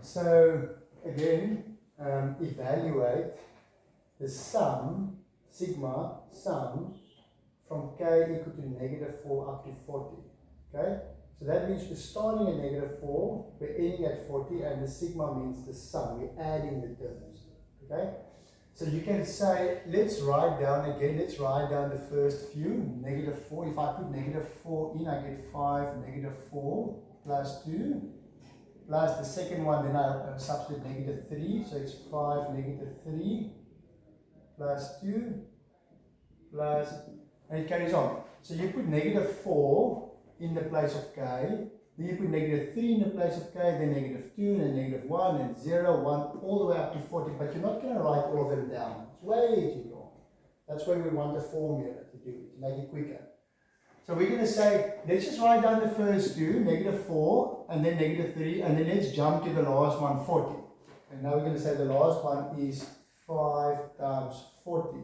So again, evaluate the sum, sigma sum, from k equal to negative 4 up to 40. Okay? So that means we're starting at negative 4, we're ending at 40, and the sigma means the sum, we're adding the terms. Okay? So you can say, let's write down the first few, negative 4. If I put negative 4 in, I get 5, negative 4 plus 2, plus the second one, then I substitute negative 3, so it's 5, negative 3, plus 2, plus, and it carries on. So you put negative 4 in the place of k, then you put negative 3 in the place of k, then negative 2, and then negative 1, and 0, 1, all the way up to 40, but you're not going to write all of them down. It's way too long. That's why we want a formula to do it, to make it quicker. So we're going to say, let's just write down the first two, negative 4, and then negative 3, and then let's jump to the last one, 40. And now we're going to say the last one is 5 times 40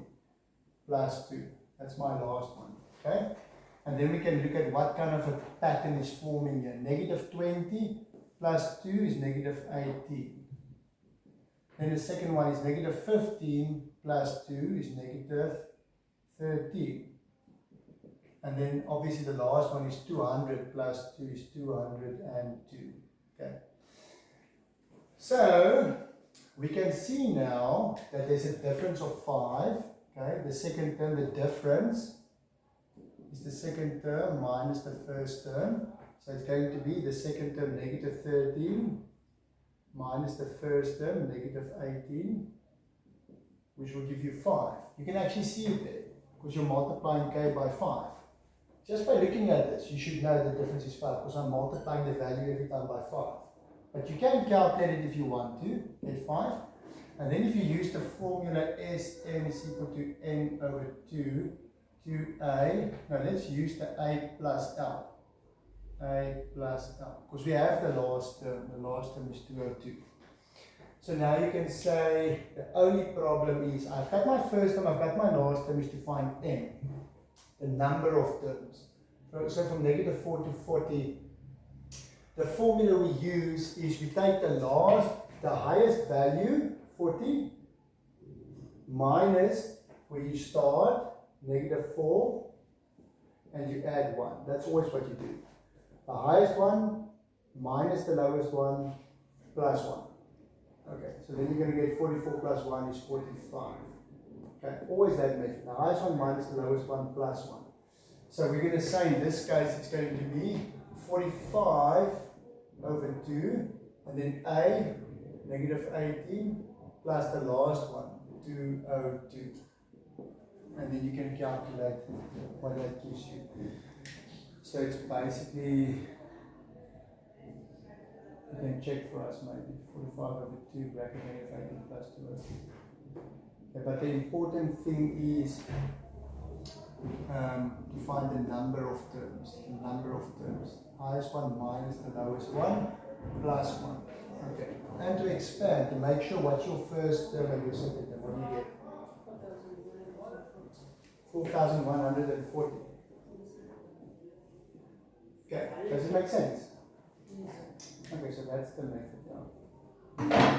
plus 2. That's my last one, okay? And then we can look at what kind of a pattern is forming here. Negative 20 plus 2 is negative 18. Then the second one is negative 15 plus 2 is negative 13. And then obviously the last one is 200 plus 2 is 202. Okay. So we can see now that there's a difference of 5. Okay. The second term, the difference is the second term minus the first term. So it's going to be the second term negative 13 minus the first term negative 18, which will give you 5. You can actually see it there because you're multiplying k by 5. Just by looking at this, you should know the difference is 5 because I'm multiplying the value every time by 5. But you can calculate it if you want to, get 5. And then if you use the formula Sn is equal to n over 2 to a, now let's use the a plus l. A plus l, because we have the last term is 202. So now you can say the only problem is I've got my first term, I've got my last term is to find n, the number of terms. So from negative 4 to 40, the formula we use is we take the highest value, 40, minus where you start, negative 4, and you add 1. That's always what you do. The highest one minus the lowest one plus 1. Okay, so then you're going to get 44 plus 1 is 45. Okay, always that method. The highest one minus the lowest one plus 1. So we're going to say in this case it's going to be 45 over 2, and then a, negative 18, plus the last one, 202. And then you can calculate what that gives you. So it's basically, you can check for us maybe, 45 over 2, bracket negative 18 plus 202. Okay, but the important thing is to find the number of terms. Highest one minus the lowest one plus 1. Okay. And to expand, to make sure what's your first term and your second term. What do you get? 4,140. Okay. Does it make sense? Okay, so that's the method now.